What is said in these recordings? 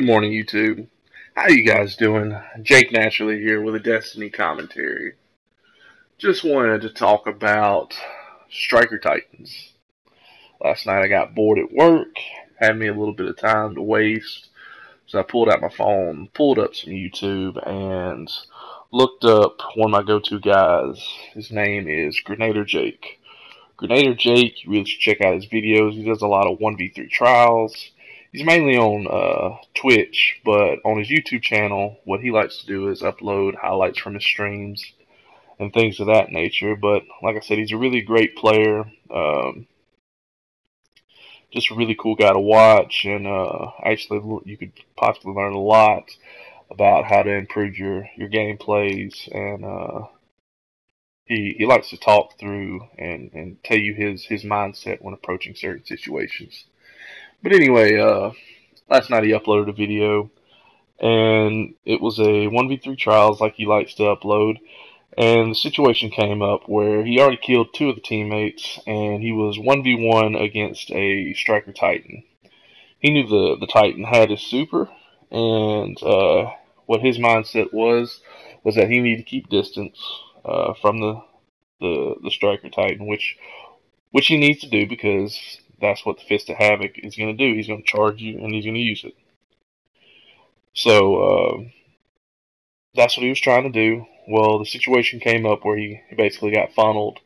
Good morning, YouTube. How you guys doing? Jake Naturally here with a Destiny commentary. Just wanted to talk about Striker Titans. Last night I got bored at work, had me a little bit of time to waste, so I pulled out my phone, pulled up some YouTube, and looked up one of my go-to guys. His name is Grenader Jake. Grenader Jake, you really should check out his videos. He does a lot of 1v3 trials. He's mainly on Twitch, but on his YouTube channel, what he likes to do is upload highlights from his streams and things of that nature. But like I said, he's a really great player. Just a really cool guy to watch, and actually you could possibly learn a lot about how to improve your game plays. And he likes to talk through and tell you his mindset when approaching certain situations. But anyway, last night he uploaded a video, and it was a 1v3 trials like he likes to upload, and the situation came up where he already killed two of the teammates, and he was 1v1 against a Striker Titan. He knew the Titan had his super, and what his mindset was that he needed to keep distance from the Striker Titan, which he needs to do because that's what the Fist of Havoc is going to do. He's going to charge you, and he's going to use it. So that's what he was trying to do. Well, the situation came up where he basically got funneled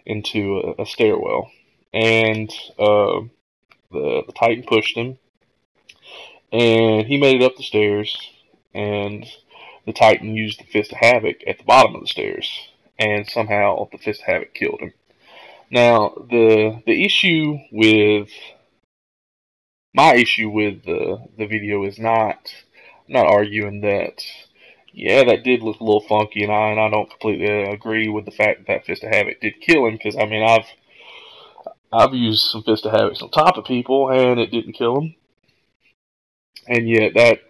into a stairwell, and the Titan pushed him, and he made it up the stairs, and the Titan used the Fist of Havoc at the bottom of the stairs, and somehow the Fist of Havoc killed him. Now, the issue with my issue with the video is not arguing that, yeah, that did look a little funky, and I don't completely agree with the fact that Fist of Havoc did kill him, because I mean I've used some Fist of Havocs on top of people and it didn't kill them, and yet that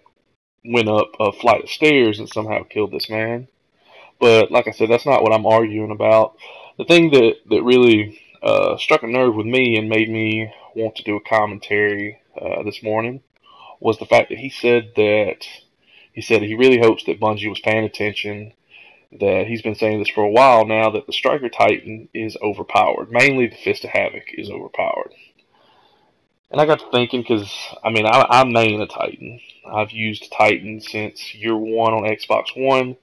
went up a flight of stairs and somehow killed this man. But like I said, that's not what I'm arguing about. The thing that really struck a nerve with me and made me want to do a commentary this morning was the fact that he said he really hopes that Bungie was paying attention, that he's been saying this for a while now, that the Striker Titan is overpowered. Mainly the Fist of Havoc is overpowered. And I got to thinking, because, I mean, I main a Titan. I've used Titan since year 1 on Xbox One.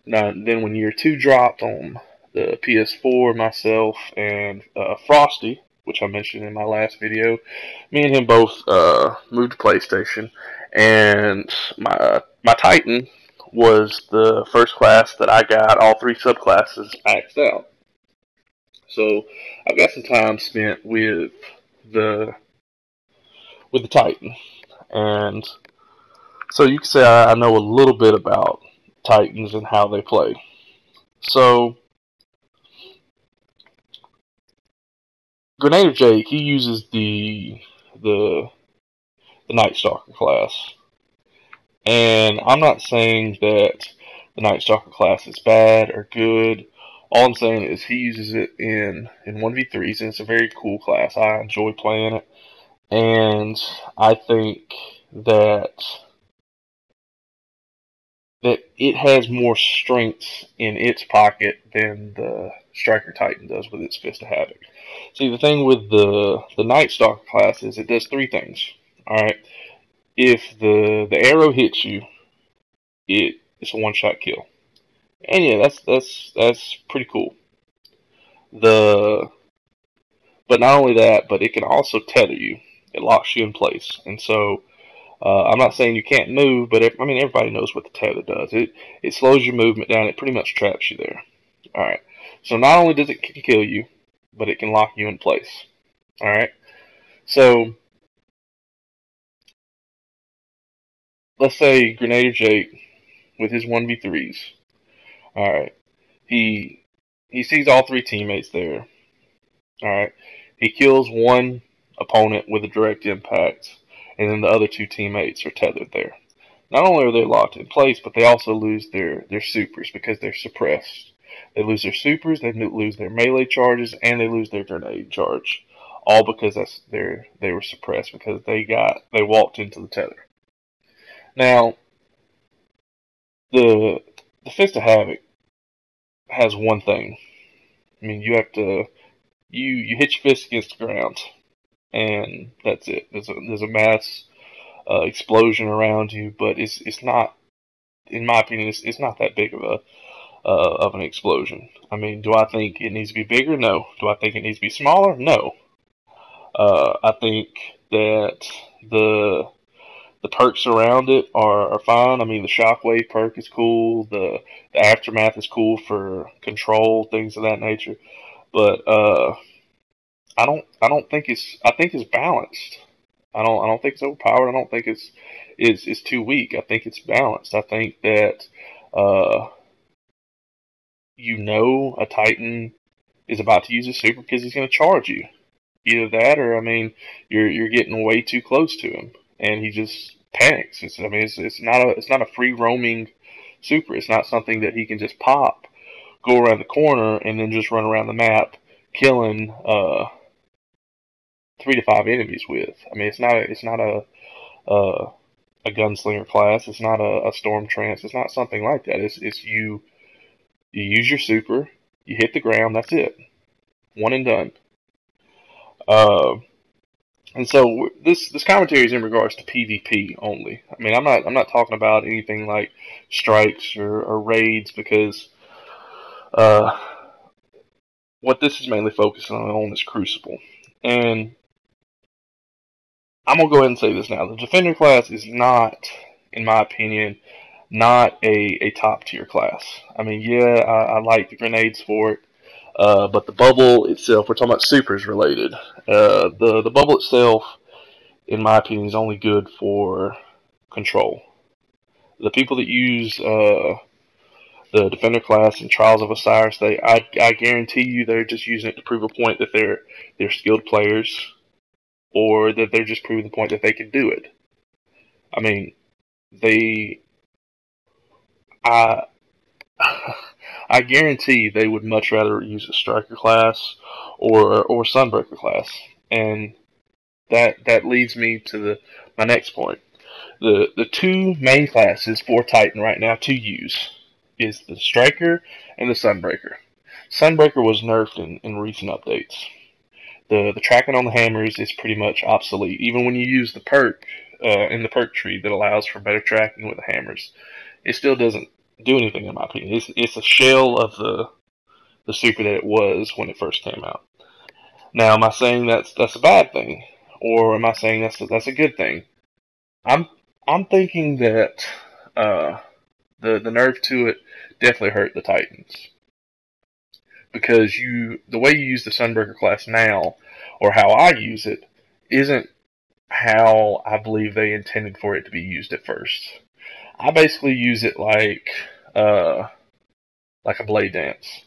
Now, then when year 2 dropped on the PS4, myself and Frosty, which I mentioned in my last video, me and him both moved to PlayStation, and my Titan was the first class that I got all 3 subclasses maxed out. So I've got some time spent with the Titan, and so you can say I know a little bit about Titans and how they play. So Grenader Jake, he uses the Night Stalker class, and I'm not saying that the Night Stalker class is bad or good. All I'm saying is he uses it in 1v3s, and it's a very cool class. I enjoy playing it, and I think that it has more strengths in its pocket than the Striker Titan does with its Fist of Havoc. See, the thing with the Night Stalker class is it does 3 things. Alright, if the arrow hits you, it's a one-shot kill. And yeah, that's pretty cool. But not only that, but it can also tether you. It locks you in place. And so I'm not saying you can't move, but I mean everybody knows what the tether does. It slows your movement down. It pretty much traps you there. Alright, so not only does it kill you, but it can lock you in place. Alright, so let's say Grenader Jake with his 1v3s. Alright, he sees all 3 teammates there. Alright, he kills one opponent with a direct impact, and then the other 2 teammates are tethered there. Not only are they locked in place, but they also lose their supers because they're suppressed. They lose their supers, they lose their melee charges, and they lose their grenade charge. All because they were suppressed because they walked into the tether. Now, the Fist of Havoc has one thing. I mean, you have to you hit your fist against the ground, and that's it. There's a mass explosion around you, but it's not, in my opinion, it's not that big of an explosion. I mean, do I think it needs to be bigger? No. Do I think it needs to be smaller? No. I think that the the perks around it are fine. I mean, the shockwave perk is cool. The aftermath is cool for control, things of that nature. But I don't think I think it's balanced. I don't think it's overpowered. I don't think it's too weak. I think it's balanced. I think that uh, a Titan is about to use a super because he's going to charge you. Either that, or I mean, you're getting way too close to him, and he just panics. It's not a free roaming super. It's not something that he can just pop, go around the corner, and then just run around the map, killing 3 to 5 enemies with. I mean, it's not uh, a gunslinger class. It's not a storm trance. It's not something like that. It's you use your super, you hit the ground. That's it, one and done. Uh, and so this commentary is in regards to PvP only. I mean, I'm not talking about anything like strikes or raids, because uh, what this is mainly focusing on is Crucible. And I'm gonna go ahead and say this now: the Defender class is not, in my opinion, not a top tier class. I mean, yeah, I like the grenades for it. But the bubble itself, we're talking about supers related. The bubble itself, in my opinion, is only good for control. The people that use the Defender class in Trials of Osiris, I guarantee you they're just using it to prove a point that they're skilled players, or that they're just proving the point that they can do it. I mean, they I I guarantee they would much rather use a Striker class or Sunbreaker class, and that leads me to my next point. The two main classes for Titan right now to use is the Striker and the Sunbreaker. Sunbreaker was nerfed in recent updates. The tracking on the hammers is pretty much obsolete. Even when you use the perk in the perk tree that allows for better tracking with the hammers, it still doesn't do anything, in my opinion. It's a shell of the super that it was when it first came out. Now, am I saying that's a bad thing, or am I saying that's a good thing? I'm I'm thinking that the nerf to it definitely hurt the Titans, because the way you use the Sunbreaker class now, or how I use it, isn't how I believe they intended for it to be used at first. I basically use it uh, like a blade dance.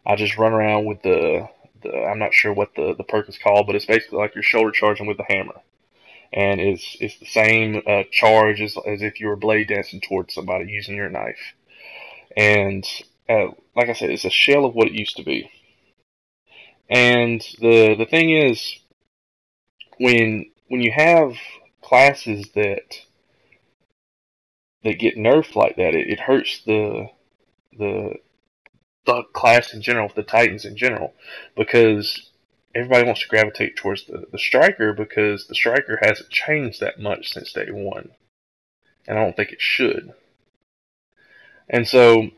I just run around with the I'm not sure what the perk is called, but it's basically like you're shoulder charging with the hammer, and it's the same charge as if you were blade dancing towards somebody using your knife. And like I said, it's a shell of what it used to be. And the thing is, when you have classes that get nerfed like that, it hurts the the class in general, the Titans in general, because everybody wants to gravitate towards the Striker, because the Striker hasn't changed that much since day one, and I don't think it should. And so,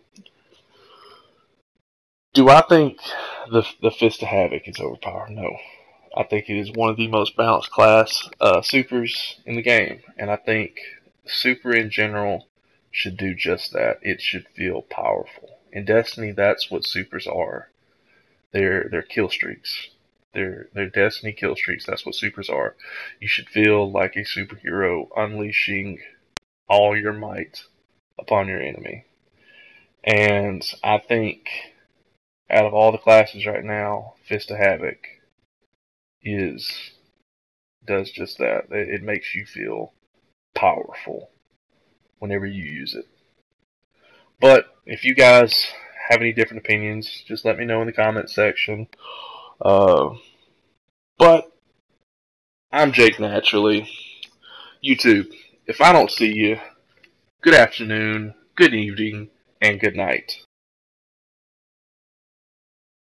do I think the Fist of Havoc is overpowered? No. I think it is one of the most balanced class supers in the game, and I think super in general should do just that. It should feel powerful. In Destiny, that's what supers are. They're kill streaks. They're Destiny kill streaks. That's what supers are. You should feel like a superhero unleashing all your might upon your enemy. And I think out of all the classes right now, Fist of Havoc is does just that. It makes you feel powerful whenever you use it. But if you guys have any different opinions, just let me know in the comments section. But I'm Jake Naturally. YouTube, if I don't see you, good afternoon, good evening, and good night.